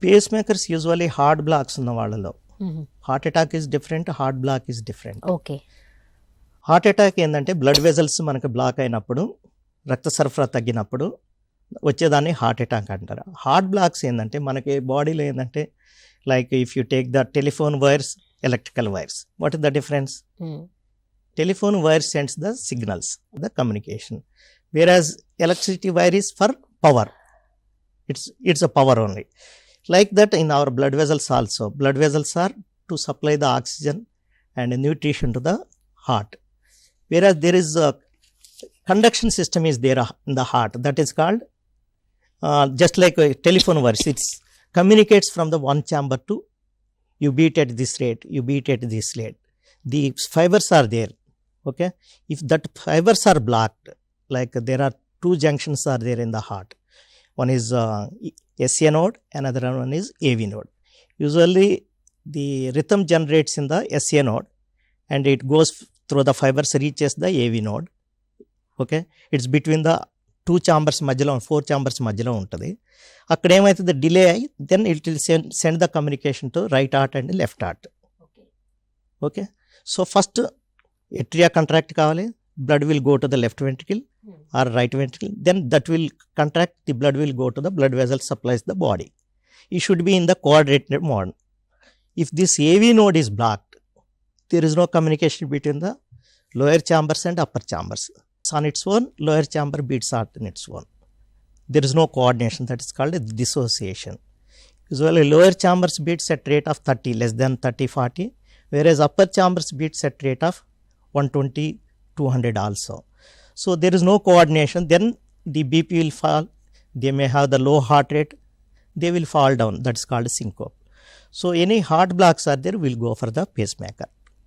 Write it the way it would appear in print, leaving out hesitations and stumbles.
Face makers usually heart blocks ఉన్న వాళ్ళలో. Heart attack is different, heart block is different. Okay. Heart attack ఏంటంటే blood vessels మనకు block అయినప్పుడు, రక్త సరఫరా తగ్గినప్పుడు వచ్చేదాన్ని హార్ట్ అటాక్ అంటారు. హార్ట్ బ్లాక్స్ ఏంటంటే మనకి బాడీలో ఏంటంటే like if you take the telephone wires, electrical wires, what is the difference? Telephone wire sends the signals, the communication, whereas electricity wire is for power. It's a power only. Like that in our blood vessels also. Blood vessels are to supply the oxygen and nutrition to the heart. Whereas there is a conduction system is there in the heart, that is called just like a telephone wires. It communicates from the one chamber to you beat at this rate, you beat at this rate. The fibers are there. Okay, if that fibers are blocked, like there are two junctions are there in the heart, one is SA node, another one is AV node. Usually the rhythm generates in the SA node and it goes through the fibers, reaches the AV node. Okay, it's between the two chambers మధ్యలో, 4 chambers మధ్యలో ఉంటుంది. అక్కడ ఏమవుతుంది, delay అయ్యి then it will send the communication to right heart and left heart. Okay, so first atria contract కావాలి, blood will go to the left ventricle or right ventricle, then that will contract, the blood will go to the blood vessel supplies the body. It should be in the coordinated mode. If this AV node is blocked, there is no communication between the lower chambers and upper chambers. It's on its own, lower chamber beats out on its own. There is no coordination, that is called a dissociation. Usually lower chambers beats at rate of 30, less than 30, 40, whereas upper chambers beats at rate of 120, 200 also. So there is no coordination, then the BP will fall, they may have the low heart rate, they will fall down, that is called syncope. So any heart blocks are there, will go for the pacemaker.